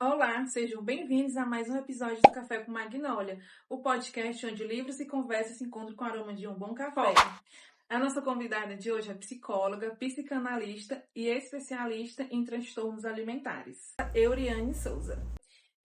Olá, sejam bem-vindos a mais um episódio do Café com Magnólia, o podcast onde livros e conversas se encontram com o aroma de um bom café. A nossa convidada de hoje é psicóloga, psicanalista e especialista em transtornos alimentares, Euriane Souza.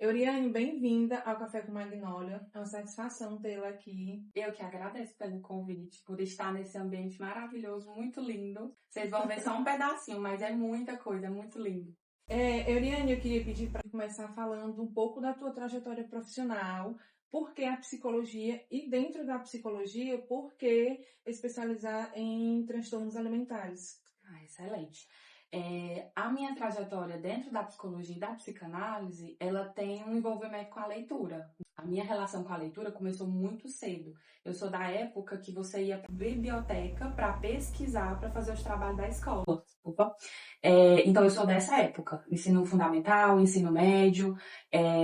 Euriane, bem-vinda ao Café com Magnólia. É uma satisfação tê-la aqui. Eu que agradeço pelo convite, por estar nesse ambiente maravilhoso, muito lindo. Vocês vão ver só um pedacinho, mas é muita coisa, é muito lindo. Euriane, eu queria pedir para começar falando um pouco da tua trajetória profissional, por que a psicologia e dentro da psicologia, por que especializar em transtornos alimentares? Excelente. A minha trajetória dentro da psicologia e da psicanálise, ela tem um envolvimento com a leitura. A minha relação com a leitura começou muito cedo. Eu sou da época que você ia para a biblioteca para pesquisar, para fazer os trabalhos da escola. Então eu sou dessa época, ensino fundamental, ensino médio,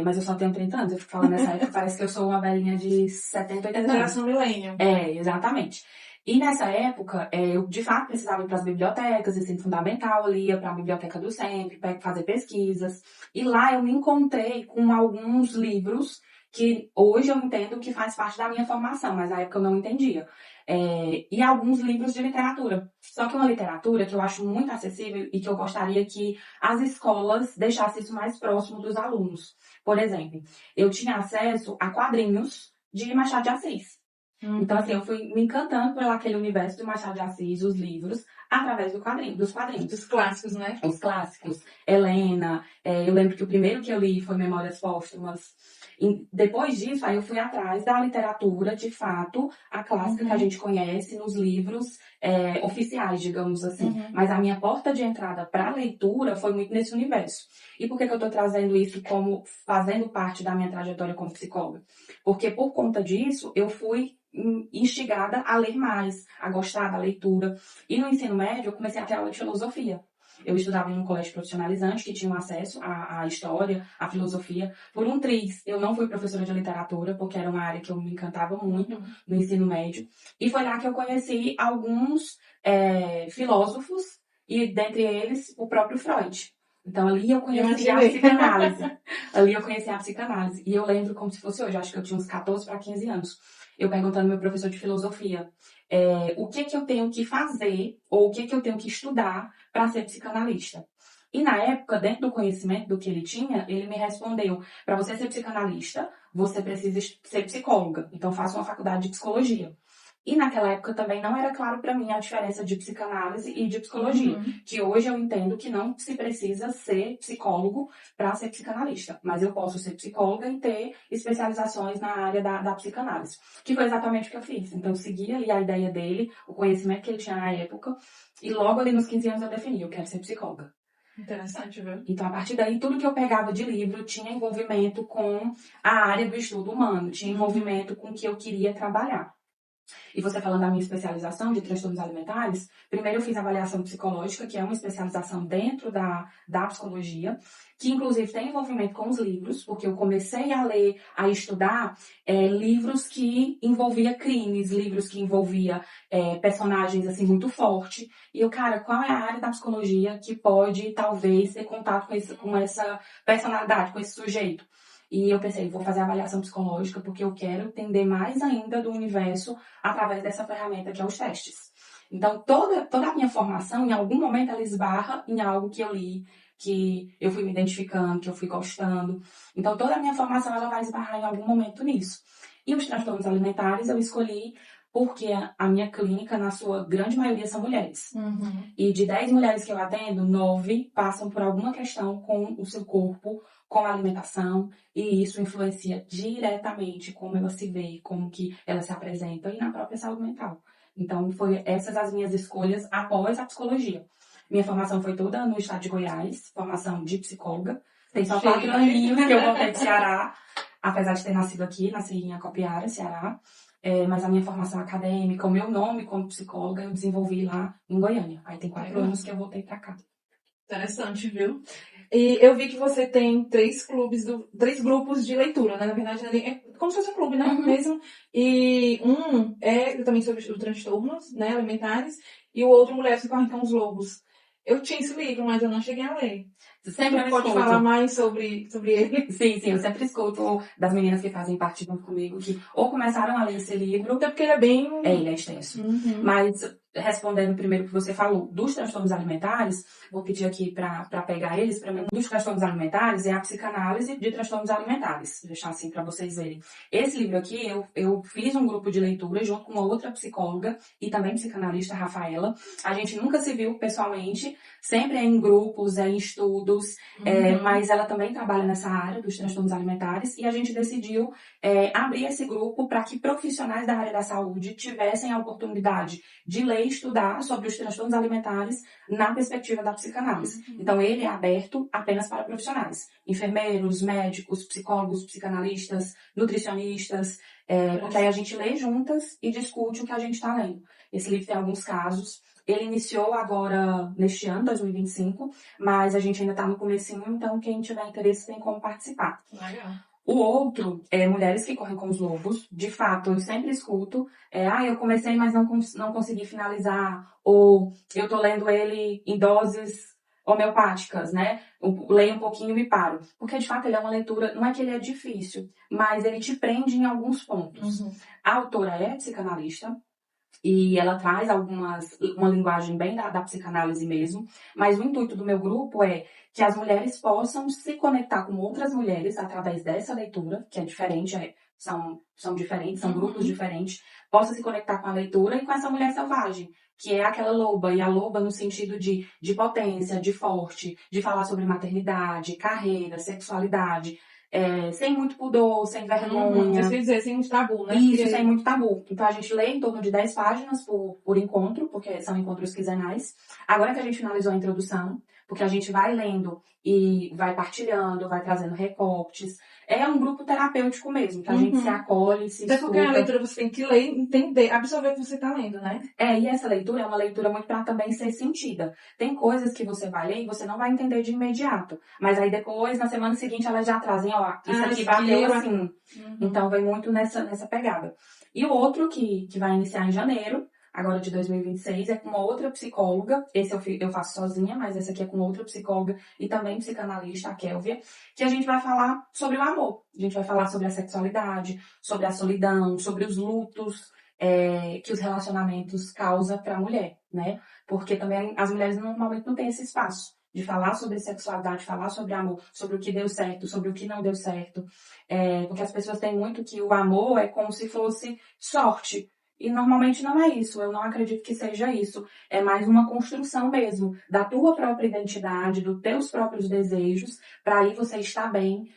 mas eu só tenho 30 anos, eu fico falando nessa época, parece que eu sou uma velhinha de 70, 80 anos. Geração millennial. Exatamente. E nessa época, eu de fato precisava ir para as bibliotecas, ensino fundamental, eu ia para a biblioteca do Sempre, para fazer pesquisas, e lá eu me encontrei com alguns livros que hoje eu entendo que faz parte da minha formação, mas na época eu não entendia. E alguns livros de literatura. Só que uma literatura que eu acho muito acessível e que eu gostaria que as escolas deixassem isso mais próximo dos alunos. Por exemplo, eu tinha acesso a quadrinhos de Machado de Assis. Então, assim, eu fui me encantando por aquele universo do Machado de Assis, os livros, através dos quadrinhos. Os clássicos, né? Os clássicos. Helena. Eu lembro que o primeiro que eu li foi Memórias Póstumas. E depois disso, aí eu fui atrás da literatura, de fato, a clássica que a gente conhece nos livros oficiais, digamos assim. Mas a minha porta de entrada para a leitura foi muito nesse universo. E por que eu estou trazendo isso como fazendo parte da minha trajetória como psicóloga? Porque por conta disso, eu fui instigada a ler mais, a gostar da leitura. E no ensino médio, eu comecei a ter aula de filosofia. Eu estudava em um colégio profissionalizante que tinha acesso à história, à filosofia. Por um triz, eu não fui professora de literatura, porque era uma área que eu me encantava muito no ensino médio. E foi lá que eu conheci alguns filósofos, e dentre eles, o próprio Freud. Então, ali eu conheci a psicanálise. E eu lembro como se fosse hoje, acho que eu tinha uns 14 para 15 anos. Eu perguntando ao meu professor de filosofia, o que eu tenho que fazer, ou o que eu tenho que estudar para ser psicanalista. E na época, dentro do conhecimento do que ele tinha, ele me respondeu, para você ser psicanalista, você precisa ser psicóloga. Então, faça uma faculdade de psicologia. E naquela época também não era claro para mim a diferença de psicanálise e de psicologia. Que hoje eu entendo que não se precisa ser psicólogo para ser psicanalista. Mas eu posso ser psicóloga e ter especializações na área da psicanálise. Que foi exatamente o que eu fiz. Então eu segui ali a ideia dele, o conhecimento que ele tinha na época. E logo ali nos 15 anos eu defini, eu quero ser psicóloga. Interessante, viu? Então, a partir daí, tudo que eu pegava de livro tinha envolvimento com a área do estudo humano. Tinha envolvimento com o que eu queria trabalhar. E você falando da minha especialização de transtornos alimentares, primeiro eu fiz avaliação psicológica, que é uma especialização dentro da psicologia, que inclusive tem envolvimento com os livros, porque eu comecei a ler, a estudar livros que envolvia crimes, livros que envolvia personagens assim muito fortes. E eu, cara, qual é a área da psicologia que pode talvez ter contato com essa personalidade, com esse sujeito? E eu pensei, vou fazer avaliação psicológica porque eu quero entender mais ainda do universo através dessa ferramenta que é os testes. Então, toda a minha formação, em algum momento, ela esbarra em algo que eu li, que eu fui me identificando, que eu fui gostando. Então, toda a minha formação, ela vai esbarrar em algum momento nisso. E os transtornos alimentares eu escolhi porque a minha clínica, na sua grande maioria, são mulheres. E de 10 mulheres que eu atendo, 9 passam por alguma questão com o seu corpo, com a alimentação, e isso influencia diretamente como ela se vê, como que ela se apresenta e na própria saúde mental. Então, foi essas as minhas escolhas após a psicologia. Minha formação foi toda no estado de Goiás, formação de psicóloga. Tem só 4 aninhos que eu voltei do Ceará, apesar de ter nascido aqui, nasci em Acopiara, Ceará. Mas a minha formação acadêmica, o meu nome como psicóloga, eu desenvolvi lá em Goiânia. Aí tem 4 anos que eu voltei pra cá. Interessante, viu? E eu vi que você tem 3 grupos de leitura, né? Na verdade, é como se fosse um clube, né? Mesmo. E um é também sobre os transtornos, né? Alimentares. E o outro, Mulheres que Correm com os Lobos. Eu tinha esse livro, mas eu não cheguei a ler. Sempre eu Pode escuto. falar mais sobre ele? Sim, eu sempre escuto das meninas que fazem parte junto comigo que ou começaram a ler esse livro. Até porque ele é bem... Ele é extenso. Mas, respondendo primeiro o que você falou, dos transtornos alimentares, vou pedir aqui para pegar eles, para mim, dos transtornos alimentares é a psicanálise de transtornos alimentares. Vou deixar assim para vocês verem. Esse livro aqui, eu fiz um grupo de leitura junto com uma outra psicóloga e também psicanalista, Rafaela. A gente nunca se viu pessoalmente, sempre é em grupos, é em estudos, mas ela também trabalha nessa área dos transtornos alimentares e a gente decidiu abrir esse grupo para que profissionais da área da saúde tivessem a oportunidade de ler e estudar sobre os transtornos alimentares na perspectiva da psicanálise. Então, ele é aberto apenas para profissionais. Enfermeiros, médicos, psicólogos, psicanalistas, nutricionistas, porque aí a gente lê juntas e discute o que a gente está lendo. Esse livro tem alguns casos. Ele iniciou agora, neste ano, 2025, mas a gente ainda está no comecinho, então quem tiver interesse tem como participar. Legal. O outro é Mulheres que Correm com os Lobos. De fato, eu sempre escuto. Eu comecei, mas não consegui finalizar. Ou eu tô lendo ele em doses homeopáticas, né? Eu leio um pouquinho e paro. Porque, de fato, ele é uma leitura... Não é que ele é difícil, mas ele te prende em alguns pontos. A autora é psicanalista. E ela traz uma linguagem bem da psicanálise mesmo, mas o intuito do meu grupo é que as mulheres possam se conectar com outras mulheres através dessa leitura, que é diferente, são diferentes, são grupos diferentes, possa se conectar com a leitura e com essa mulher selvagem, que é aquela loba, e a loba no sentido de potência, de forte, de falar sobre maternidade, carreira, sexualidade, sem muito pudor, sem vergonha. Quer dizer, sem muito tabu, né? Isso, sem muito tabu. Então a gente lê em torno de 10 páginas por encontro, porque são encontros quinzenais. Agora que a gente finalizou a introdução, porque a gente vai lendo e vai partilhando, vai trazendo recortes. É um grupo terapêutico mesmo, que a gente se acolhe, se Até escuta. porque a leitura você tem que ler, entender, absorver o que você está lendo, né? E essa leitura é uma leitura muito para também ser sentida. Tem coisas que você vai ler e você não vai entender de imediato. Mas aí depois, na semana seguinte, elas já trazem, isso aqui bateu assim. Então vem muito nessa pegada. E o outro que vai iniciar em janeiro, agora de 2026, é com uma outra psicóloga. Esse eu faço sozinha, mas esse aqui é com outra psicóloga e também psicanalista, a Kélvia, que a gente vai falar sobre o amor. A gente vai falar sobre a sexualidade, sobre a solidão, sobre os lutos que os relacionamentos causam para a mulher, né? Porque também as mulheres normalmente não têm esse espaço de falar sobre sexualidade, falar sobre amor, sobre o que deu certo, sobre o que não deu certo. Porque as pessoas têm muito que o amor é como se fosse sorte. E normalmente não é isso, eu não acredito que seja isso. É mais uma construção mesmo da tua própria identidade, dos teus próprios desejos, para aí você estar bem,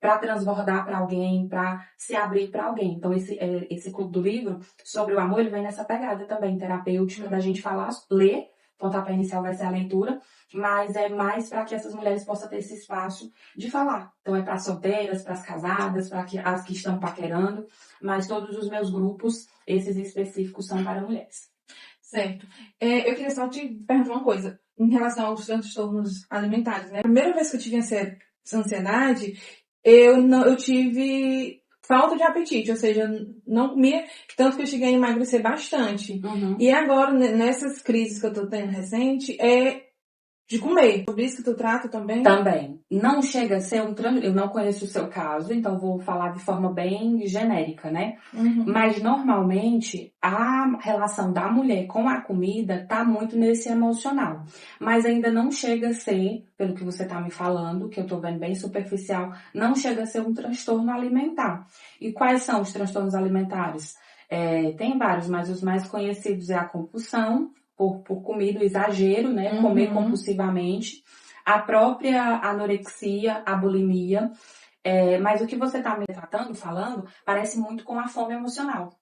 para transbordar para alguém, para se abrir para alguém. Então esse Clube do Livro, sobre o amor, ele vem nessa pegada também, terapêutica, da gente falar, ler, pontapé inicial vai ser a leitura, mas é mais para que essas mulheres possam ter esse espaço de falar. Então é para solteiras, para as casadas, para as que estão paquerando, mas todos os meus grupos, esses específicos, são para mulheres. Certo. Eu queria só te perguntar uma coisa, em relação aos transtornos alimentares, né? A primeira vez que eu tive essa ansiedade, eu tive falta de apetite, ou seja, não comia, tanto que eu cheguei a emagrecer bastante. E agora, nessas crises que eu tô tendo recente, de comer. Sobre isso que tu trata também? Também. Não chega a ser eu não conheço o seu caso, então vou falar de forma bem genérica, né? Mas normalmente a relação da mulher com a comida tá muito nesse emocional. Mas ainda não chega a ser, pelo que você tá me falando, que eu tô vendo bem superficial, não chega a ser um transtorno alimentar. E quais são os transtornos alimentares? Tem vários, mas os mais conhecidos é a compulsão por comida, o exagero, né? Comer compulsivamente. A própria anorexia, a bulimia. Mas o que você está me falando, parece muito com a fome emocional.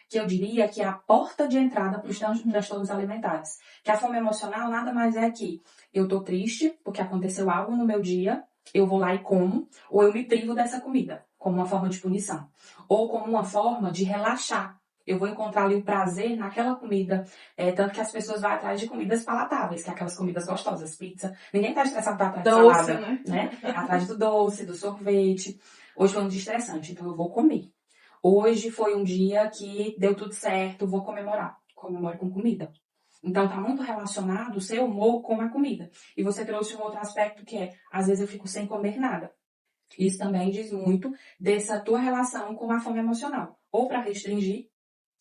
Que eu diria que é a porta de entrada para os transtornos alimentares. Que a fome emocional nada mais é que eu tô triste porque aconteceu algo no meu dia, eu vou lá e como, ou eu me privo dessa comida, como uma forma de punição. Ou como uma forma de relaxar. Eu vou encontrar ali o prazer naquela comida. Tanto que as pessoas vão atrás de comidas palatáveis, que é aquelas comidas gostosas, pizza. Ninguém tá estressado pra atrás de salada, né? Atrás do doce, do sorvete. Hoje foi um dia estressante, então eu vou comer. Hoje foi um dia que deu tudo certo, vou comemorar. Comemoro com comida. Então, tá muito relacionado o seu humor com a comida. E você trouxe um outro aspecto que é, às vezes eu fico sem comer nada. Isso também diz muito dessa tua relação com a fome emocional. Ou para restringir,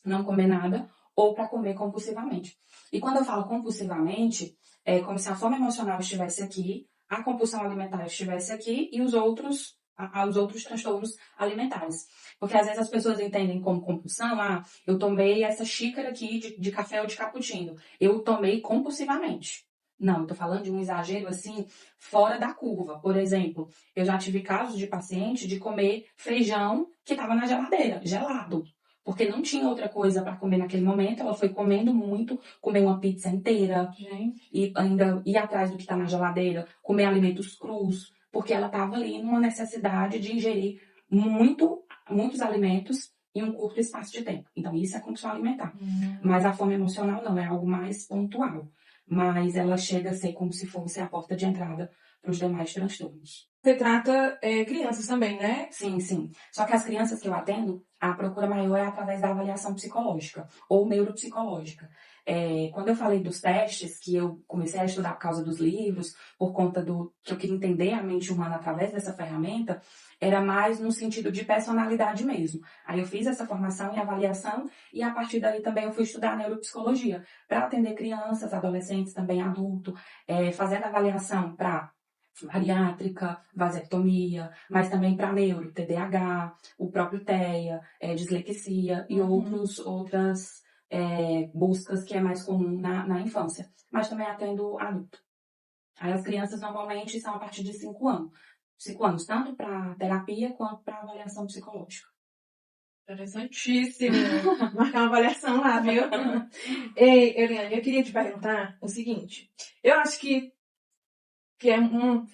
não comer nada, ou para comer compulsivamente. E quando eu falo compulsivamente, é como se a fome emocional estivesse aqui, a compulsão alimentar estivesse aqui e os outros transtornos alimentares. Porque às vezes as pessoas entendem como compulsão, eu tomei essa xícara aqui de café ou de cappuccino. Eu tomei compulsivamente. Não, eu tô falando de um exagero assim, fora da curva. Por exemplo, eu já tive casos de paciente de comer feijão que estava na geladeira, gelado. Porque não tinha outra coisa para comer naquele momento, ela foi comendo muito, comer uma pizza inteira, e ainda ir atrás do que está na geladeira, comer alimentos crus, porque ela estava ali numa necessidade de ingerir muitos alimentos em um curto espaço de tempo. Então, isso é compulsão alimentar. Mas a fome emocional não, é algo mais pontual. Mas ela chega a ser como se fosse a porta de entrada para os demais transtornos. Você trata crianças também, né? Sim, sim. Só que as crianças que eu atendo, a procura maior é através da avaliação psicológica ou neuropsicológica. Quando eu falei dos testes, que eu comecei a estudar por causa dos livros, por conta do que eu queria entender a mente humana através dessa ferramenta, era mais no sentido de personalidade mesmo. Aí eu fiz essa formação em avaliação e a partir daí também eu fui estudar neuropsicologia para atender crianças, adolescentes, também adulto, fazendo avaliação para bariátrica, vasectomia, mas também para neuro, TDAH, o próprio TEA, dislexia e outras buscas que é mais comum na infância. Mas também atendo adulto. Aí as crianças normalmente são a partir de 5 anos. 5 anos, tanto para terapia quanto para avaliação psicológica. Interessantíssimo. Marcar uma avaliação lá, viu? Ei, Eliane, eu queria te perguntar o seguinte. Eu acho que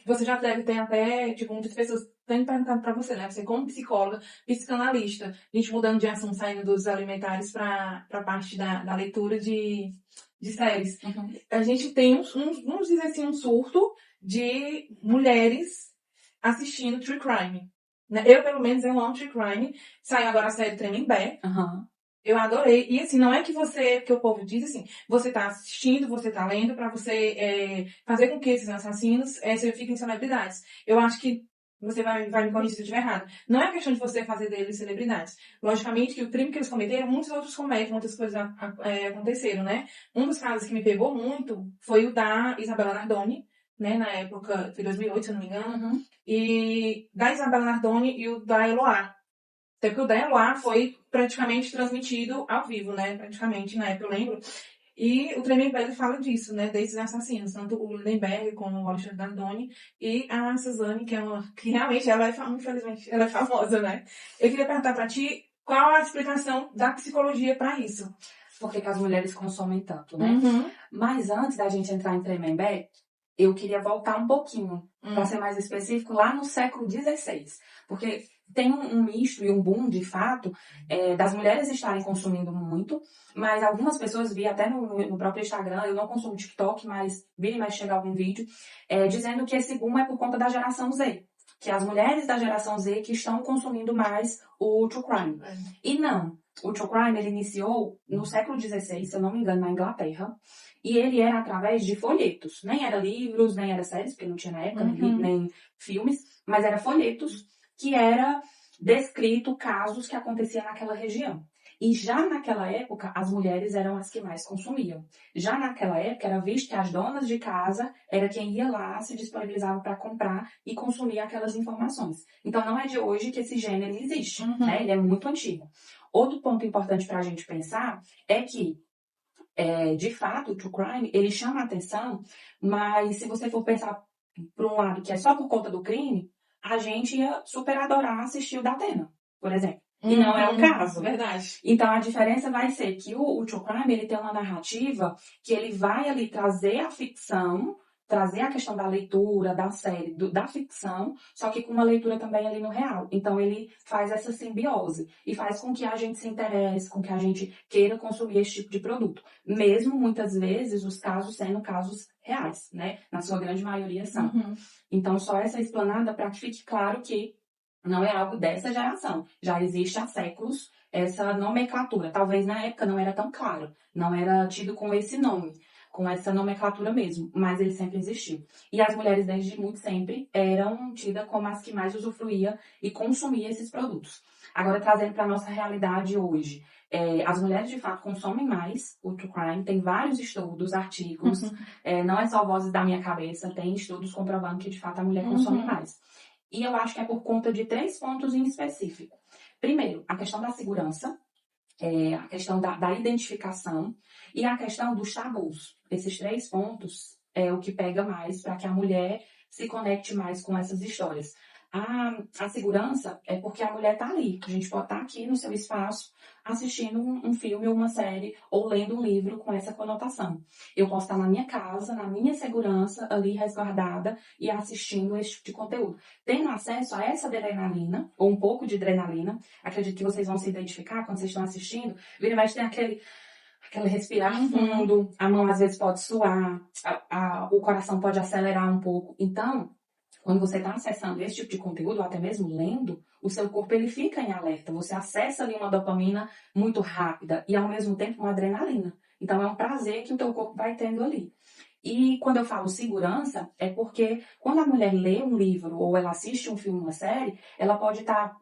você já deve ter até, tipo, muitas pessoas têm perguntado pra você, né? Você como psicóloga, psicanalista, a gente mudando de assunto, saindo dos alimentares pra parte da leitura de séries. A gente tem vamos dizer assim, um surto de mulheres assistindo True Crime. Né? Eu, pelo menos, eu amo True Crime. Saiu agora a série Tremembé. Eu adorei. E assim, não é que o povo diz assim, você tá assistindo, você tá lendo pra você fazer com que esses assassinos se fiquem celebridades. Eu acho que você vai me corrigir se eu estiver errado. Não é questão de você fazer deles celebridades. Logicamente que o crime que eles cometeram, muitos outros cometem, muitas coisas aconteceram, né? Um dos casos que me pegou muito foi o da Isabela Nardoni, né? Na época, foi 2008, se eu não me engano. E da Isabela Nardoni e o da Eloá. Até porque o da Eloá foi praticamente transmitido ao vivo, né? Praticamente, na época eu lembro. E o Tremembé fala disso, né? Desses assassinos, tanto o Lindenberg como o Alexandre Nardoni e a Suzane, que realmente ela infelizmente, ela é famosa, né? Eu queria perguntar pra ti qual a explicação da psicologia pra isso. Por que as mulheres consomem tanto, né? Mas antes da gente entrar em Tremembé, eu queria voltar um pouquinho, para ser mais específico, lá no século XVI. Porque tem um misto e um boom, de fato, das mulheres estarem consumindo muito, mas algumas pessoas vi até no próprio Instagram, eu não consumo TikTok, mas vi mais chegar algum vídeo, dizendo que esse boom é por conta da geração Z. Que as mulheres da geração Z que estão consumindo mais o true crime. E não, o true crime ele iniciou no século XVI, se eu não me engano, na Inglaterra, e ele era através de folhetos. Nem era livros, nem era séries, porque não tinha na época, nem filmes, mas era folhetos que era descrito casos que aconteciam naquela região. E já naquela época, as mulheres eram as que mais consumiam. Já naquela época, era visto que as donas de casa era quem ia lá, se disponibilizava para comprar e consumir aquelas informações. Então, não é de hoje que esse gênero existe, né? Ele é muito antigo. Outro ponto importante para a gente pensar é que, de fato, o true crime, ele chama a atenção, mas se você for pensar por um lado que é só por conta do crime, a gente ia super adorar assistir o da Atena, por exemplo. E não é o caso. Verdade. Então, a diferença vai ser que o true crime, ele tem uma narrativa que ele vai ali trazer a ficção, trazer a questão da leitura, da série, da ficção, só que com uma leitura também ali no real. Então, ele faz essa simbiose e faz com que a gente se interesse, com que a gente queira consumir esse tipo de produto. Mesmo, muitas vezes, os casos sendo casos reais, né? Na sua grande maioria são. Então, só essa explanada para que fique claro que Não é algo dessa geração. Já existe há séculos essa nomenclatura. Talvez na época não era tão claro, não era tido com esse nome, com essa nomenclatura mesmo, mas ele sempre existiu. E as mulheres desde muito sempre eram tidas como as que mais usufruía e consumia esses produtos. Agora, trazendo para a nossa realidade hoje, as mulheres de fato consomem mais o true crime, tem vários estudos, artigos, não é só vozes da minha cabeça, tem estudos comprovando que de fato a mulher consome mais. E eu acho que é por conta de 3 pontos em específico. Primeiro, a questão da segurança, a questão da identificação e a questão dos tabus. Esses 3 pontos é o que pega mais para que a mulher se conecte mais com essas histórias. A segurança é porque a mulher está ali. A gente pode estar aqui no seu espaço assistindo um filme ou uma série ou lendo um livro com essa conotação. Eu posso estar na minha casa, na minha segurança, ali resguardada e assistindo esse tipo de conteúdo. Tendo acesso a essa adrenalina, ou um pouco de adrenalina, acredito que vocês vão se identificar quando vocês estão assistindo, vira e mexe tem aquele respirar fundo, a mão às vezes pode suar, o coração pode acelerar um pouco. Então, quando você está acessando esse tipo de conteúdo, ou até mesmo lendo, o seu corpo ele fica em alerta. Você acessa ali uma dopamina muito rápida e, ao mesmo tempo, uma adrenalina. Então, é um prazer que o teu corpo vai tendo ali. E quando eu falo segurança, é porque quando a mulher lê um livro ou ela assiste um filme, uma série, ela pode estar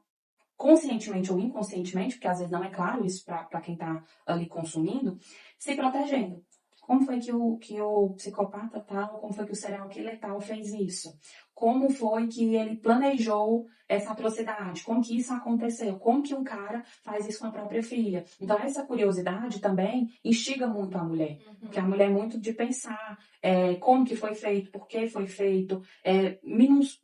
conscientemente ou inconscientemente, porque às vezes não é claro isso para quem está ali consumindo, se protegendo. Como foi que o psicopata tal, como foi que o serial killer tal fez isso? Como foi que ele planejou essa atrocidade? Como que isso aconteceu? Como que um cara faz isso com a própria filha? Então, essa curiosidade também instiga muito a mulher. Porque a mulher é muito de pensar como que foi feito, por que foi feito,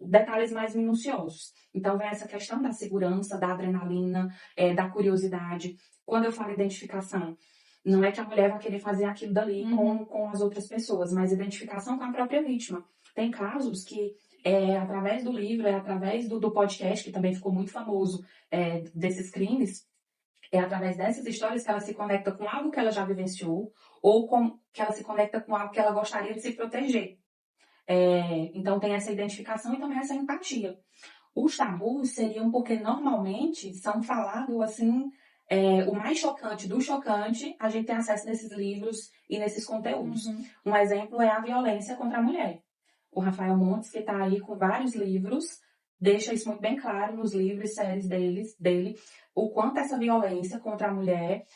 detalhes mais minuciosos. Então, vem essa questão da segurança, da adrenalina, da curiosidade. Quando eu falo identificação, não é que a mulher vai querer fazer aquilo dali com as outras pessoas, mas identificação com a própria vítima. Tem casos que através do livro, através do podcast, que também ficou muito famoso, desses crimes, através dessas histórias que ela se conecta com algo que ela já vivenciou ou que ela se conecta com algo que ela gostaria de se proteger. Então, tem essa identificação e também essa empatia. Os tabus seriam porque normalmente são falados assim, o mais chocante do chocante, a gente tem acesso nesses livros e nesses conteúdos. Um exemplo é a violência contra a mulher. O Rafael Montes, que está aí com vários livros, deixa isso muito bem claro nos livros e séries dele, o quanto essa violência contra a mulher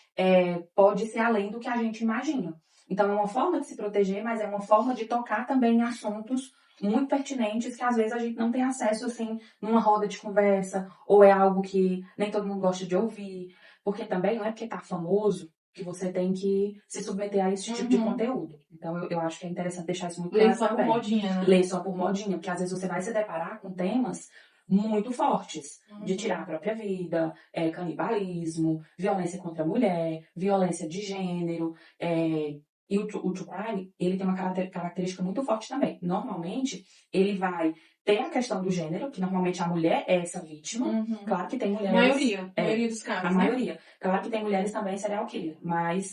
pode ser além do que a gente imagina. Então, é uma forma de se proteger, mas é uma forma de tocar também em assuntos muito pertinentes que às vezes a gente não tem acesso assim numa roda de conversa ou é algo que nem todo mundo gosta de ouvir, porque também não é porque tá famoso que você tem que se submeter a esse tipo de conteúdo. Então eu acho que é interessante deixar isso muito claro. Ler só por modinha, né? Ler só por modinha, porque às vezes você vai se deparar com temas muito fortes, de tirar a própria vida, canibalismo, violência contra a mulher, violência de gênero, e o true crime, ele tem uma característica muito forte também. Normalmente, ele vai ter a questão do gênero, que normalmente a mulher é essa vítima. Claro que tem mulheres... Maioria dos casos, a maioria. Claro que tem mulheres também serial killer,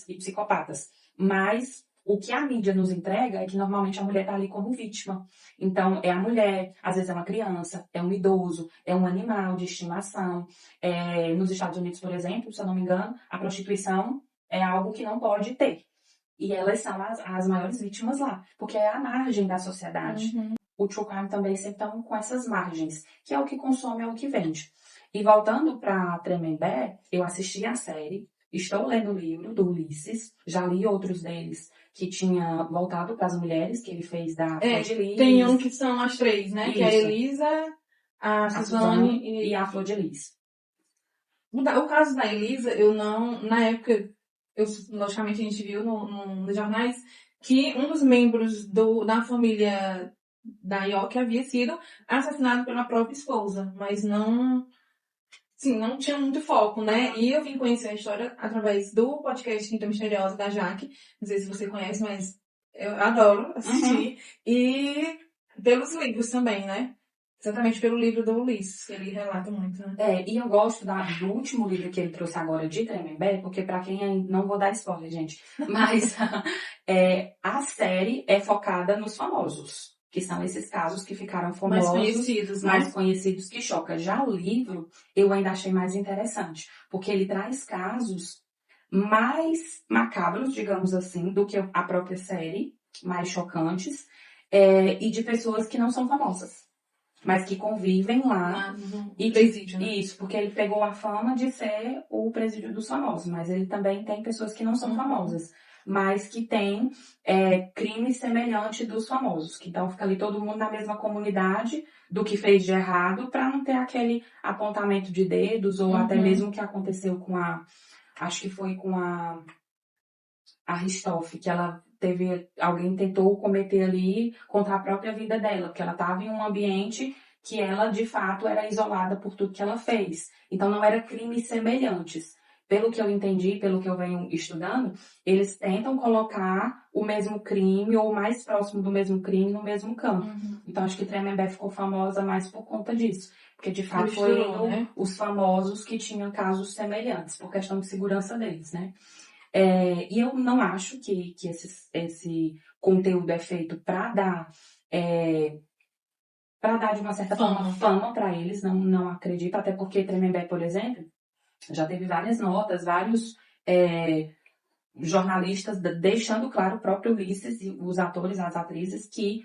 e psicopatas. Mas o que a mídia nos entrega é que normalmente a mulher está ali como vítima. Então, é a mulher, às vezes é uma criança, é um idoso, é um animal de estimação. Nos Estados Unidos, por exemplo, se eu não me engano, a prostituição é algo que não pode ter. E elas são as maiores vítimas lá, porque é a margem da sociedade. O true crime também sempre estão com essas margens, que é o que consome, é o que vende. E voltando para Tremembé, eu assisti a série, estou lendo o livro do Ulisses, já li outros deles que tinha voltado para as mulheres, que ele fez da Flor de Lis. Tem um que são as 3, né? Isso. Que é a Elisa, a Suzane e a Flor de Lis. O caso da Elisa, eu não... Na época... logicamente a gente viu nos jornais que um dos membros da família da York havia sido assassinado pela própria esposa, mas não tinha muito foco, né? E eu vim conhecer a história através do podcast Quinta Misteriosa da Jaque, não sei se você conhece, mas eu adoro assistir, e pelos livros também, né? Exatamente pelo livro do Ulisses, que ele relata muito, né? E eu gosto do último livro que ele trouxe agora, de Tremembé, porque pra quem não vou dar spoiler, gente, mas a série é focada nos famosos. que são esses casos que ficaram Mais famosos, conhecidos, né? mais conhecidos que choca. Já o livro, eu ainda achei mais interessante, porque ele traz casos mais macabros, digamos assim, do que a própria série, mais chocantes, e de pessoas que não são famosas, mas que convivem lá. E presídio, né? Isso, porque ele pegou a fama de ser o presídio dos famosos, mas ele também tem pessoas que não são famosas, mas que têm crimes semelhantes dos famosos, que então fica ali todo mundo na mesma comunidade do que fez de errado, para não ter aquele apontamento de dedos, ou até mesmo o que aconteceu com acho que foi com a Ristoff, que ela alguém tentou cometer ali contra a própria vida dela, porque ela estava em um ambiente que ela, de fato, era isolada por tudo que ela fez. Então, não eram crimes semelhantes. Pelo que eu entendi, pelo que eu venho estudando, eles tentam colocar o mesmo crime ou o mais próximo do mesmo crime no mesmo campo. Então, acho que Tremembé ficou famosa mais por conta disso. Porque, de fato, Misturou, né? os famosos que tinham casos semelhantes, por questão de segurança deles, né? E eu não acho que esse conteúdo é feito para dar de uma certa forma fama para eles, não acredito, até porque Tremembé, por exemplo, já teve várias notas, vários jornalistas deixando claro, o próprio Ulisses e os atores, as atrizes, que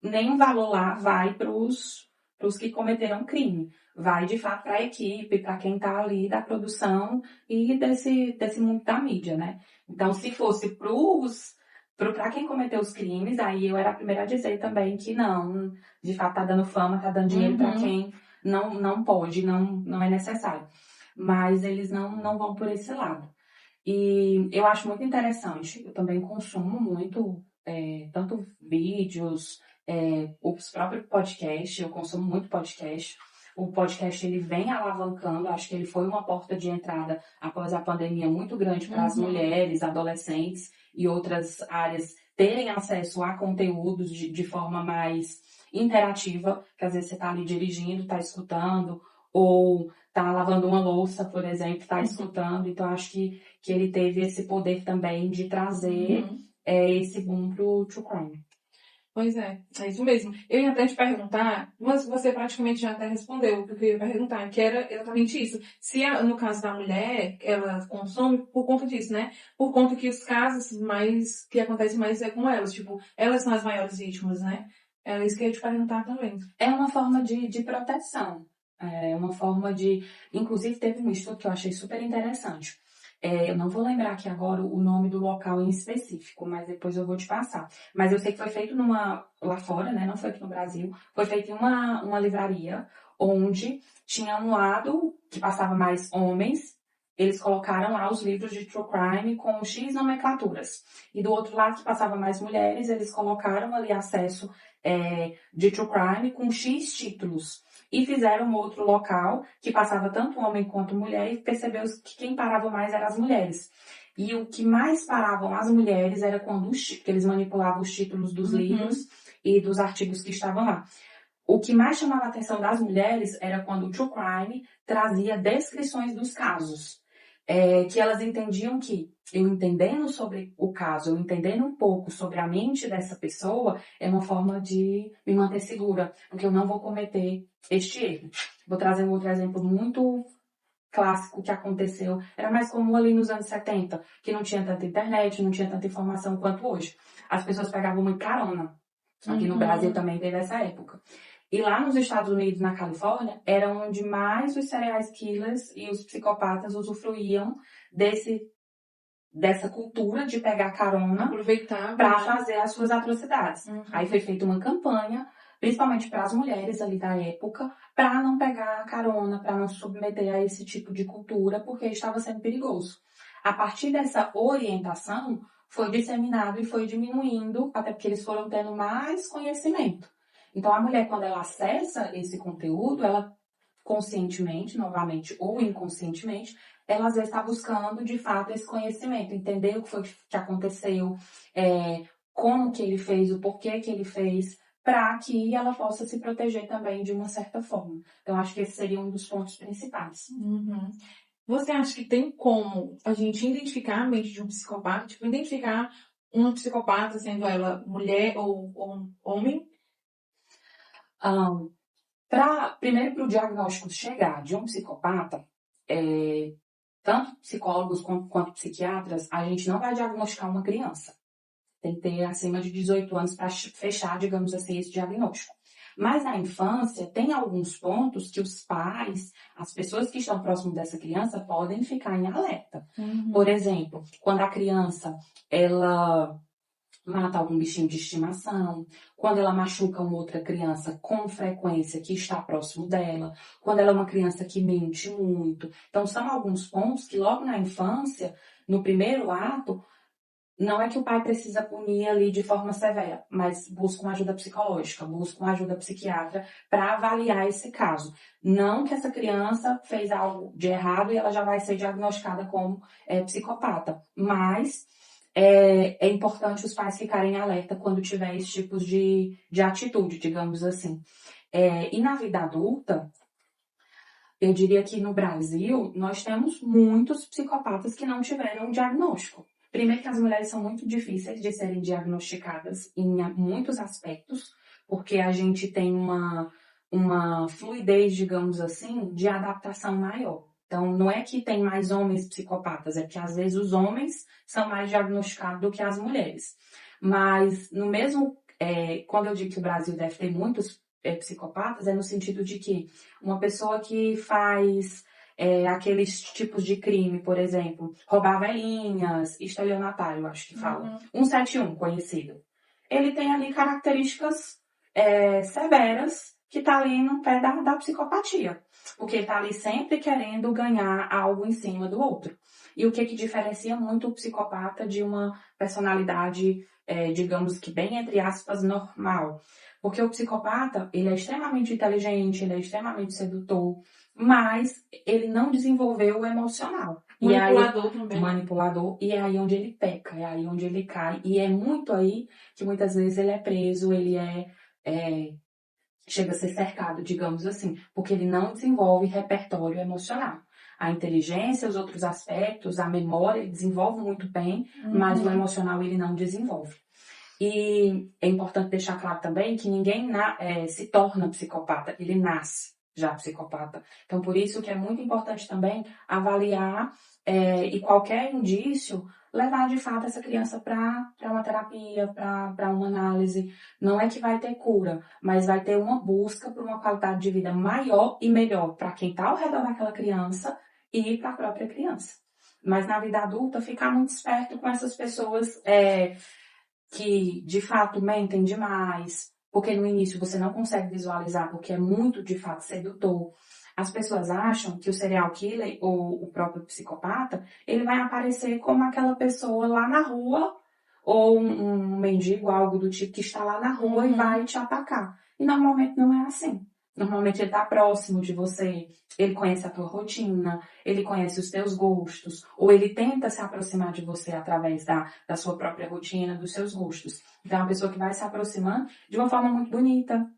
nenhum valor lá vai para os que cometeram crime. Vai, de fato, para a equipe, para quem está ali da produção e desse mundo da mídia, né? Então, se fosse para quem cometeu os crimes, aí eu era a primeira a dizer também que não, de fato, tá dando fama, tá dando dinheiro para quem não pode, não é necessário. Mas eles não vão por esse lado. E eu acho muito interessante, eu também consumo muito, tanto vídeos, os próprios podcasts, eu consumo muito podcast. O podcast, ele vem alavancando, acho que ele foi uma porta de entrada após a pandemia muito grande para as mulheres, adolescentes e outras áreas terem acesso a conteúdos de forma mais interativa, que às vezes você está ali dirigindo, está escutando, ou está lavando uma louça, por exemplo, está escutando. Então, acho que ele teve esse poder também de trazer esse boom pro True Crime. Pois é isso mesmo. Eu ia até te perguntar, mas você praticamente já até respondeu o que eu ia perguntar, que era exatamente isso. Se, no caso da mulher, ela consome por conta disso, né? Por conta que os casos que acontecem mais é com elas, tipo, elas são as maiores vítimas, né? É isso que eu ia te perguntar também. É uma forma de proteção. É uma forma de... Inclusive, teve um estudo que eu achei super interessante. Eu não vou lembrar aqui agora o nome do local em específico, mas depois eu vou te passar. Mas eu sei que foi feito lá fora, né? Não foi aqui no Brasil. Foi feito em uma livraria, onde tinha um lado que passava mais homens. Eles colocaram lá os livros de True Crime com X nomenclaturas. E do outro lado, que passava mais mulheres, eles colocaram ali acesso de True Crime com X títulos. E fizeram outro local que passava tanto homem quanto mulher, e percebeu que quem parava mais eram as mulheres. E o que mais paravam as mulheres era quando eles manipulavam os títulos dos livros e dos artigos que estavam lá. O que mais chamava a atenção das mulheres era quando o True Crime trazia descrições dos casos. Que elas entendiam que, eu entendendo sobre o caso, eu entendendo um pouco sobre a mente dessa pessoa, é uma forma de me manter segura, porque eu não vou cometer este erro. Vou trazer um outro exemplo muito clássico que aconteceu. Era mais comum ali nos anos 70, que não tinha tanta internet, não tinha tanta informação quanto hoje. As pessoas pegavam muito carona. Aqui no Brasil também teve essa época. E lá nos Estados Unidos, na Califórnia, era onde mais os serial killers e os psicopatas usufruíam dessa cultura de pegar carona para fazer as suas atrocidades. Aí foi feita uma campanha, principalmente para as mulheres ali da época, para não pegar carona, para não se submeter a esse tipo de cultura, porque estava sendo perigoso. A partir dessa orientação, foi disseminado e foi diminuindo, até porque eles foram tendo mais conhecimento. Então, a mulher, quando ela acessa esse conteúdo, ela conscientemente, novamente, ou inconscientemente, ela às vezes está buscando, de fato, esse conhecimento, entender o que foi que aconteceu, como que ele fez, o porquê que ele fez, para que ela possa se proteger também de uma certa forma. Então, acho que esse seria um dos pontos principais. Você acha que tem como a gente identificar a mente de um psicopata, tipo, identificar um psicopata, sendo ela mulher ou homem, Primeiro, para o diagnóstico chegar de um psicopata, tanto psicólogos quanto psiquiatras, a gente não vai diagnosticar uma criança. Tem que ter acima de 18 anos para fechar, digamos assim, esse diagnóstico. Mas na infância, tem alguns pontos que os pais, as pessoas que estão próximo dessa criança, podem ficar em alerta. Por exemplo, quando a criança, ela mata algum bichinho de estimação, quando ela machuca uma outra criança com frequência que está próximo dela, quando ela é uma criança que mente muito. Então, são alguns pontos que logo na infância, no primeiro ato, não é que o pai precisa punir ali de forma severa, mas busca uma ajuda psicológica, busca uma ajuda psiquiatra para avaliar esse caso. Não que essa criança fez algo de errado e ela já vai ser diagnosticada como psicopata, mas é importante os pais ficarem alerta quando tiver esses tipos de atitude, digamos assim. E na vida adulta, eu diria que no Brasil, nós temos muitos psicopatas que não tiveram diagnóstico. Primeiro que as mulheres são muito difíceis de serem diagnosticadas em muitos aspectos, porque a gente tem uma fluidez, digamos assim, de adaptação maior. Então, não é que tem mais homens psicopatas, é que às vezes os homens são mais diagnosticados do que as mulheres. Mas, no mesmo, quando eu digo que o Brasil deve ter muitos psicopatas, é no sentido de que uma pessoa que faz aqueles tipos de crime, por exemplo, roubar velhinhas, estelionatário, acho que fala, 171, conhecido. Ele tem ali características severas que tá ali no pé da psicopatia. Porque ele tá ali sempre querendo ganhar algo em cima do outro. E o que diferencia muito o psicopata de uma personalidade, digamos que bem, entre aspas, normal. Porque o psicopata, ele é extremamente inteligente, ele é extremamente sedutor, mas ele não desenvolveu o emocional. Manipulador também. Manipulador, e é aí onde ele peca, é aí onde ele cai. E é muito aí que muitas vezes ele é preso, ele chega a ser cercado, digamos assim, porque ele não desenvolve repertório emocional. A inteligência, os outros aspectos, a memória, ele desenvolve muito bem, mas o emocional ele não desenvolve. E é importante deixar claro também que ninguém se torna psicopata, ele nasce já psicopata. Então, por isso que é muito importante também avaliar e qualquer indício levar de fato essa criança para uma terapia, para uma análise. Não é que vai ter cura, mas vai ter uma busca por uma qualidade de vida maior e melhor para quem está ao redor daquela criança e para a própria criança. Mas na vida adulta, ficar muito esperto com essas pessoas que de fato mentem demais, porque no início você não consegue visualizar, porque é muito de fato sedutor. As pessoas acham que o serial killer ou o próprio psicopata, ele vai aparecer como aquela pessoa lá na rua, ou um mendigo, algo do tipo, que está lá na rua e vai te atacar. E normalmente não é assim. Normalmente ele está próximo de você, ele conhece a tua rotina, ele conhece os teus gostos, ou ele tenta se aproximar de você através da sua própria rotina, dos seus gostos. Então é uma pessoa que vai se aproximando de uma forma muito bonita,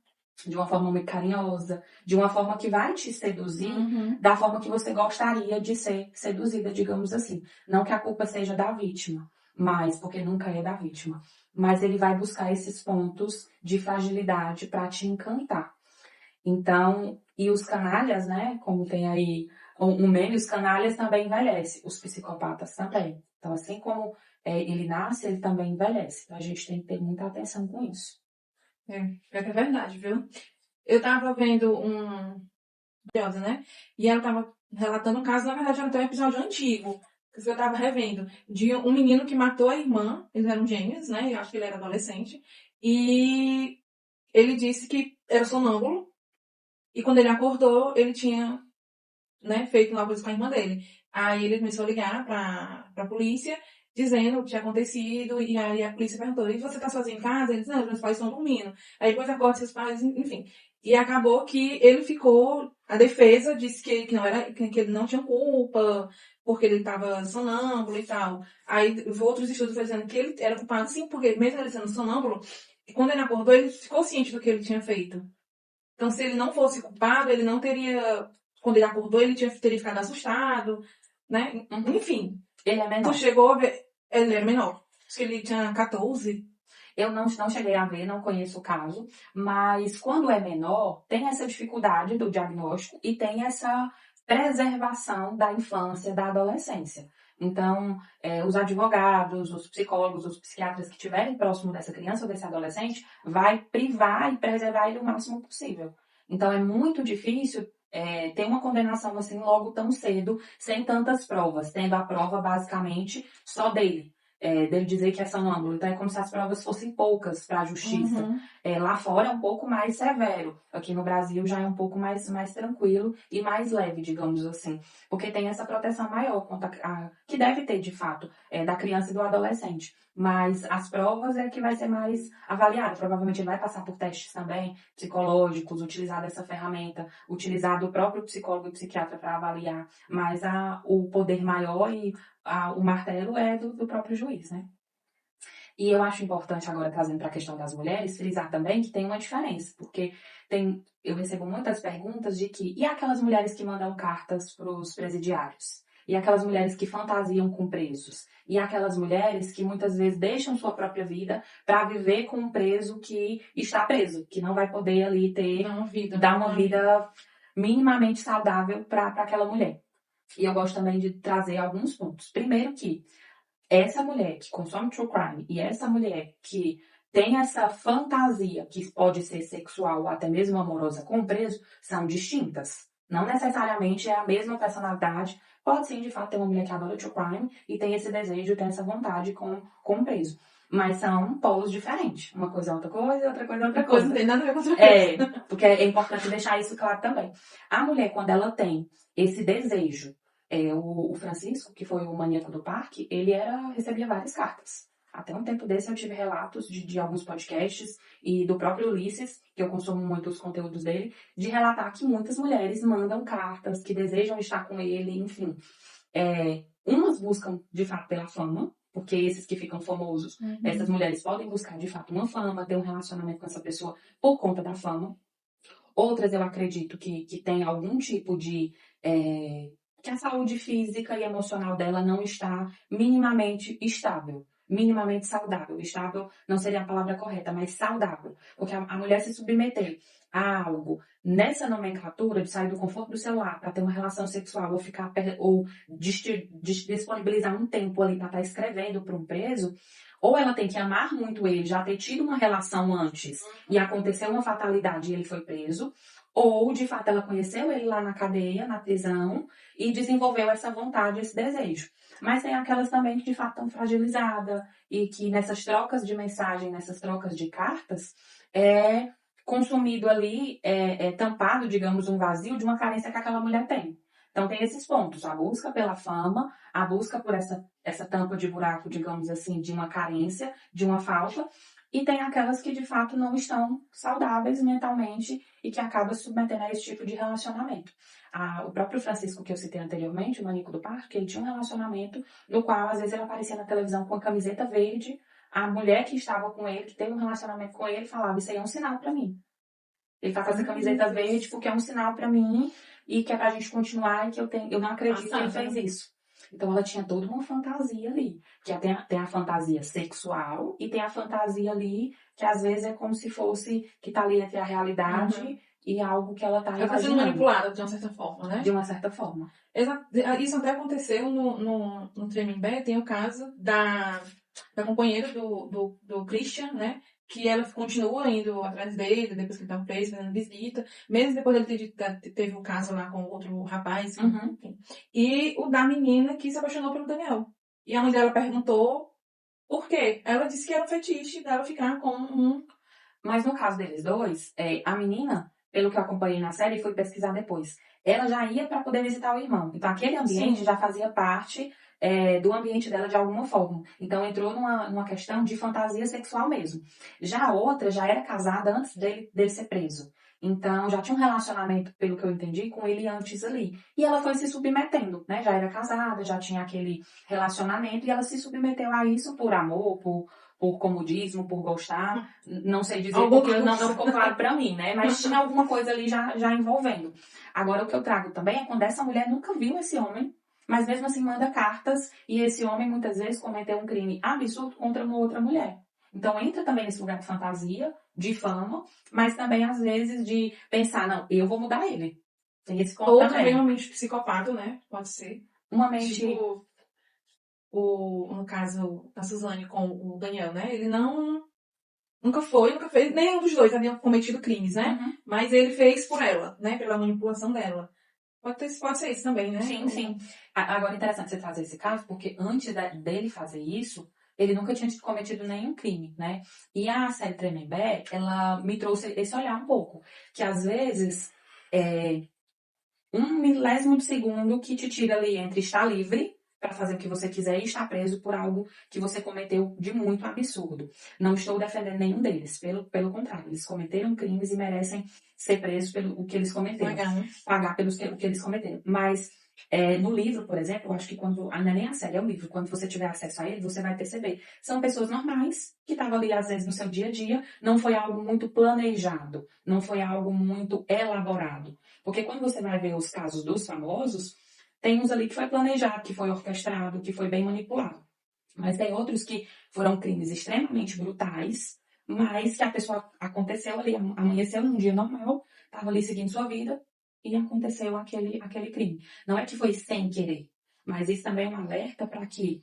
de uma forma muito carinhosa, de uma forma que vai te seduzir da forma que você gostaria de ser seduzida, digamos assim. Não que a culpa seja da vítima, mas porque nunca é da vítima. Mas ele vai buscar esses pontos de fragilidade para te encantar. Então, e os canalhas, né, como tem aí um meme, os canalhas também envelhecem, os psicopatas também. Então, assim como ele nasce, ele também envelhece. Então, a gente tem que ter muita atenção com isso. É verdade, viu? Eu tava vendo né? E ela tava relatando um caso, na verdade, era até um episódio antigo, que eu tava revendo, de um menino que matou a irmã, eles eram gêmeos, né? Eu acho que ele era adolescente, e ele disse que era sonâmbulo, e quando ele acordou, ele tinha, né, feito uma coisa com a irmã dele. Aí ele começou a ligar pra polícia, dizendo o que tinha acontecido, e aí a polícia perguntou, e você tá sozinho em casa? Ele disse, não, meus pais estão dormindo. Aí depois acorda seus pais, enfim. E acabou que ele ficou, a defesa disse que não era, que ele não tinha culpa, porque ele estava sonâmbulo e tal. Aí outros estudos foram dizendo que ele era culpado sim, porque mesmo ele sendo sonâmbulo, quando ele acordou, ele ficou ciente do que ele tinha feito. Então, se ele não fosse culpado, ele não teria, quando ele acordou, ele teria ficado assustado, né? Enfim. Ele é menor. Tu chegou a ver, ele era menor. Acho que ele tinha 14. Eu não cheguei a ver, não conheço o caso, mas quando é menor, tem essa dificuldade do diagnóstico e tem essa preservação da infância, da adolescência. Então, os advogados, os psicólogos, os psiquiatras que estiverem próximo dessa criança ou desse adolescente, vai privar e preservar ele o máximo possível. Então, é muito difícil ter uma condenação assim logo tão cedo, sem tantas provas, tendo a prova basicamente só dele. Dele dizer que é sonâmbulo. Então é como se as provas fossem poucas para a justiça. Uhum. Lá fora é um pouco mais severo. Aqui no Brasil já é um pouco mais tranquilo e mais leve, digamos assim. Porque tem essa proteção maior, que deve ter, de fato, da criança e do adolescente. Mas as provas é que vai ser mais avaliado. Provavelmente ele vai passar por testes também psicológicos, utilizar dessa ferramenta, utilizar do próprio psicólogo e psiquiatra para avaliar. Mas o poder maior e o martelo é do próprio juiz, né? E eu acho importante, agora trazendo para a questão das mulheres, frisar também que tem uma diferença, porque eu recebo muitas perguntas de e aquelas mulheres que mandam cartas para os presidiários? E aquelas mulheres que fantasiam com presos? E aquelas mulheres que muitas vezes deixam sua própria vida para viver com um preso que está preso, que não vai poder ali dar uma vida minimamente saudável para aquela mulher. E eu gosto também de trazer alguns pontos. Primeiro que essa mulher que consome true crime e essa mulher que tem essa fantasia que pode ser sexual ou até mesmo amorosa com o preso são distintas. Não necessariamente é a mesma personalidade. Pode sim, de fato, ter uma mulher que adora true crime e tem esse desejo, tem essa vontade com o preso. Mas são polos diferentes. Uma coisa é outra coisa, outra coisa é outra coisa. Não tem nada a ver com outra coisa. Porque é importante deixar isso claro também. A mulher, quando ela tem esse desejo, o Francisco, que foi o maníaco do parque, ele recebia várias cartas. Até um tempo desse eu tive relatos de alguns podcasts e do próprio Ulisses, que eu consumo muito os conteúdos dele, de relatar que muitas mulheres mandam cartas, que desejam estar com ele, enfim. Umas buscam, de fato, pela fama, porque esses que ficam famosos, essas mulheres podem buscar, de fato, uma fama, ter um relacionamento com essa pessoa por conta da fama. Outras, eu acredito que tem algum tipo de... que a saúde física e emocional dela não está minimamente estável, minimamente saudável. Estável não seria a palavra correta, mas saudável. Porque a mulher se submeter a algo nessa nomenclatura de sair do conforto do celular para ter uma relação sexual ou disponibilizar um tempo ali para estar escrevendo para um preso, ou ela tem que amar muito ele, já ter tido uma relação antes e aconteceu uma fatalidade e ele foi preso, ou de fato ela conheceu ele lá na cadeia, na prisão, e desenvolveu essa vontade, esse desejo. Mas tem aquelas também que de fato estão fragilizadas e que nessas trocas de mensagem, nessas trocas de cartas, consumido ali, tampado, digamos, um vazio de uma carência que aquela mulher tem. Então tem esses pontos, a busca pela fama, a busca por essa tampa de buraco, digamos assim, de uma carência, de uma falta, e tem aquelas que de fato não estão saudáveis mentalmente e que acabam se submetendo a esse tipo de relacionamento. O próprio Francisco, que eu citei anteriormente, o maníaco do parque, ele tinha um relacionamento no qual às vezes ele aparecia na televisão com a camiseta verde, a mulher que estava com ele, que teve um relacionamento com ele, falava, isso aí é um sinal pra mim. Ele tá com essa camiseta verde porque é um sinal pra mim e que é pra gente continuar e que eu não acredito que ele fez isso. Então ela tinha toda uma fantasia ali, que tem a fantasia sexual e tem a fantasia ali que às vezes é como se fosse que tá ali entre a realidade e algo que ela tá Ela tá sendo manipulada de uma certa forma, né? De uma certa forma. Isso até aconteceu no Tremembé, tem o caso da companheira do Christian, né? Que ela continua indo atrás dele, depois que ele tá preso, fazendo visita. Mesmo depois dele teve um caso lá com outro rapaz. Enfim. E o da menina que se apaixonou pelo Daniel. E a mãe dela perguntou por quê. Ela disse que era um fetiche dela ficar com um... Mas no caso deles dois, a menina, pelo que eu acompanhei na série, fui pesquisar depois, ela já ia para poder visitar o irmão. Então aquele ambiente já fazia parte do ambiente dela de alguma forma. Então entrou numa questão de fantasia sexual mesmo. Já a outra já era casada antes dele ser preso. Então já tinha um relacionamento, pelo que eu entendi, com ele antes ali. E ela foi se submetendo, né? Já era casada, já tinha aquele relacionamento e ela se submeteu a isso por amor, por comodismo, por gostar. Não sei dizer porque não ficou claro pra mim, né? Mas tinha alguma coisa ali já envolvendo. Agora o que eu trago também é quando essa mulher nunca viu esse homem, mas mesmo assim manda cartas e esse homem muitas vezes cometeu um crime absurdo contra uma outra mulher. Então entra também nesse lugar de fantasia, de fama, mas também às vezes de pensar, não, eu vou mudar ele. Tem esse ponto Ou também. também uma mente psicopata, né? Pode ser. Uma mente... Tipo, no caso da Suzane com o Daniel, né? Ele nunca fez, nenhum dos dois havia cometido crimes, né? Uhum. Mas ele fez por ela, né? Pela manipulação dela. Pode ser isso também, né? Sim, sim. Agora é interessante você trazer esse caso, porque antes dele fazer isso, ele nunca tinha cometido nenhum crime, né? E a série Tremembé, ela me trouxe esse olhar um pouco. Que às vezes, um milésimo de segundo que te tira ali entre estar livre para fazer o que você quiser e estar preso por algo que você cometeu de muito absurdo. Não estou defendendo nenhum deles, pelo contrário, eles cometeram crimes e merecem ser presos pelo que eles cometeram. Pagar pelo que eles cometeram. Mas no livro, por exemplo, eu acho que quando, não é nem a série, é o livro, quando você tiver acesso a ele, você vai perceber. São pessoas normais, que estavam ali, às vezes, no seu dia a dia, não foi algo muito planejado, não foi algo muito elaborado. Porque quando você vai ver os casos dos famosos, tem uns ali que foi planejado, que foi orquestrado, que foi bem manipulado. Mas tem outros que foram crimes extremamente brutais, mas que a pessoa aconteceu ali, amanheceu num dia normal, estava ali seguindo sua vida, e aconteceu aquele crime. Não é que foi sem querer, mas isso também é um alerta para que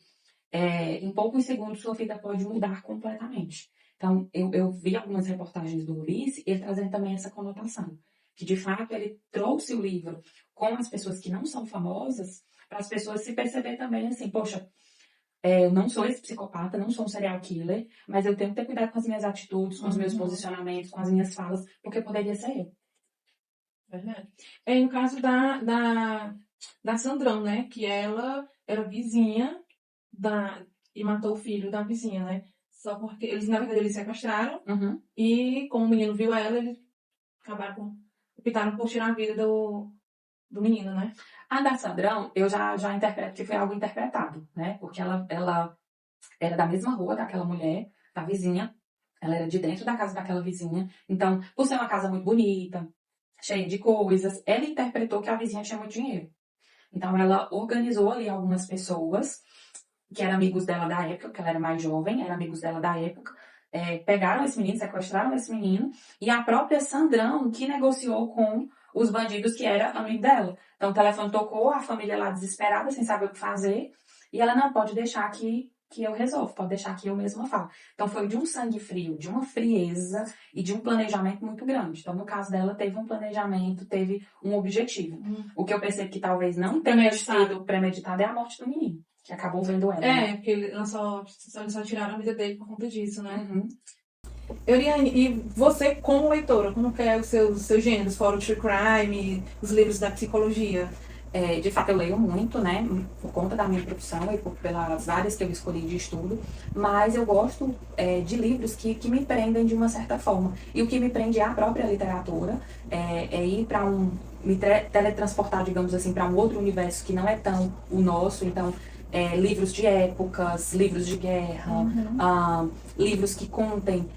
em poucos segundos sua vida pode mudar completamente. Então, eu vi algumas reportagens do Ulisses, ele trazendo também essa conotação, que de fato ele trouxe o livro com as pessoas que não são famosas, para as pessoas se perceber também assim, poxa, eu não sou esse psicopata, não sou um serial killer, mas eu tenho que ter cuidado com as minhas atitudes, com os meus posicionamentos, com as minhas falas, porque poderia ser eu. Verdade. No caso da Sandrão, né? Que ela era vizinha e matou o filho da vizinha, né? Só porque eles, na verdade, eles sequestraram. Uhum. E como o menino viu ela, eles optaram por tirar a vida do menino, né? A da Sandrão, eu já interpreto que foi algo interpretado, né? Porque ela era da mesma rua daquela mulher, da vizinha. Ela era de dentro da casa daquela vizinha. Então, por ser uma casa muito bonita, cheia de coisas, ela interpretou que a vizinha tinha muito dinheiro. Então, ela organizou ali algumas pessoas que eram amigos dela da época, porque ela era mais jovem, eram amigos dela da época, pegaram esse menino, sequestraram esse menino, e a própria Sandrão que negociou com os bandidos que era amigo dela. Então, o telefone tocou, a família lá desesperada, sem saber o que fazer, e ela não pode deixar que eu resolvo, pode deixar que eu mesma falo. Então, foi de um sangue frio, de uma frieza e de um planejamento muito grande. Então, no caso dela, teve um planejamento, teve um objetivo. O que eu percebo que talvez não tenha sido premeditado é a morte do menino, que acabou vendo ela. Né? Porque eles só tiraram a vida dele por conta disso, né? Uhum. Euriane, e você como leitora, como que é os seus gêneros, fora o true crime, os livros da psicologia? De fato, eu leio muito, né, por conta da minha profissão e pelas áreas que eu escolhi de estudo, mas eu gosto de livros que me prendem de uma certa forma. E o que me prende é a própria literatura, ir para me teletransportar, digamos assim, para um outro universo que não é tão o nosso. Então, livros de épocas, livros de guerra, livros que contem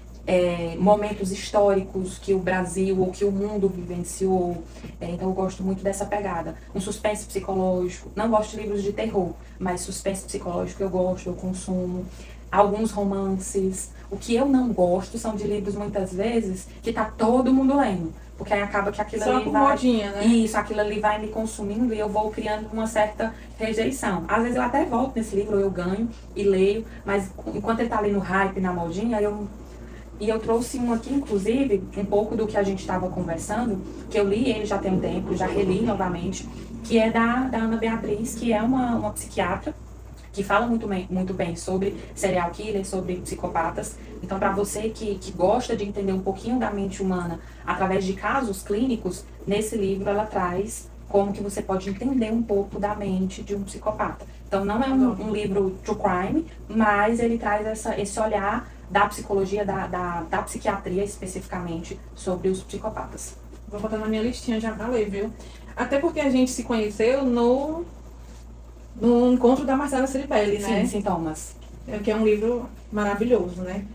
momentos históricos que o Brasil ou que o mundo vivenciou. Então eu gosto muito dessa pegada. Um suspense psicológico. Não gosto de livros de terror, mas suspense psicológico eu gosto, eu consumo. Alguns romances. O que eu não gosto são de livros, muitas vezes, que tá todo mundo lendo. Porque aí acaba que aquilo ali vai... modinha, né? Isso, aquilo ali vai me consumindo e eu vou criando uma certa rejeição. Às vezes eu até volto nesse livro, eu ganho e leio, mas enquanto ele tá ali no hype, na modinha, E eu trouxe um aqui, inclusive, um pouco do que a gente estava conversando, que eu li ele já tem um tempo, já reli novamente, que é da Ana Beatriz, que é uma psiquiatra, que fala muito bem sobre serial killer, sobre psicopatas. Então, para você que gosta de entender um pouquinho da mente humana através de casos clínicos, nesse livro ela traz como que você pode entender um pouco da mente de um psicopata. Então, não é um livro true crime, mas ele traz esse olhar da psicologia, da psiquiatria especificamente, sobre os psicopatas. Vou botar na minha listinha já pra ler, viu? Até porque a gente se conheceu no encontro da Marcela Ceribelli, né? Sim, Sintomas. Que é um livro maravilhoso, né?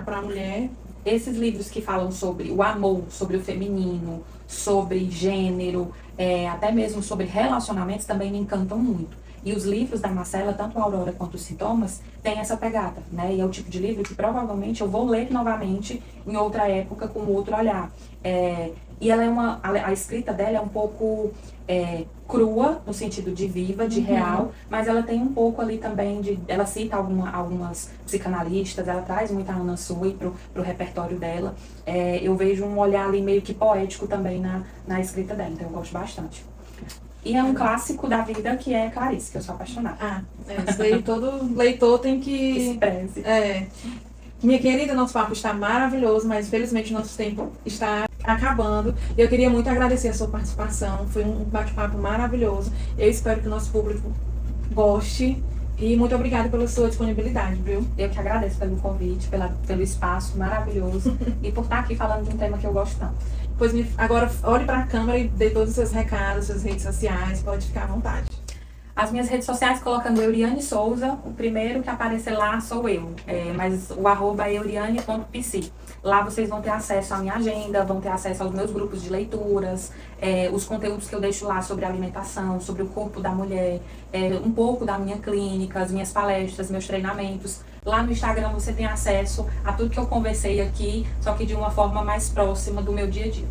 Pra mulher. esses livros que falam sobre o amor, sobre o feminino, sobre gênero, até mesmo sobre relacionamentos também me encantam muito. E os livros da Marcela, tanto a Aurora quanto os Sintomas, têm essa pegada, né? E é o tipo de livro que provavelmente eu vou ler novamente em outra época, com outro olhar. E ela a escrita dela é um pouco crua, no sentido de viva, de real, mas ela tem um pouco ali também ela cita algumas psicanalistas, ela traz muita Anna Sui pro repertório dela. Eu vejo um olhar ali meio que poético também na escrita dela, então eu gosto bastante. E é um clássico da vida que é Clarice, que eu sou apaixonada. Isso aí todo leitor tem que... Expresse. Minha querida, nosso papo está maravilhoso, mas infelizmente nosso tempo está acabando. Eu queria muito agradecer a sua participação, foi um bate-papo maravilhoso. Eu espero que o nosso público goste e muito obrigada pela sua disponibilidade, viu? Eu que agradeço pelo convite, pelo espaço maravilhoso e por estar aqui falando de um tema que eu gosto tanto. Pois agora olhe para a câmera e dê todos os seus recados, suas redes sociais, pode ficar à vontade. As minhas redes sociais colocando Euriane Souza, o primeiro que aparecer lá sou eu, mas o @ é euriane.pc. Lá vocês vão ter acesso à minha agenda, vão ter acesso aos meus grupos de leituras, os conteúdos que eu deixo lá sobre alimentação, sobre o corpo da mulher, um pouco da minha clínica, as minhas palestras, meus treinamentos. Lá no Instagram você tem acesso a tudo que eu conversei aqui, só que de uma forma mais próxima do meu dia a dia.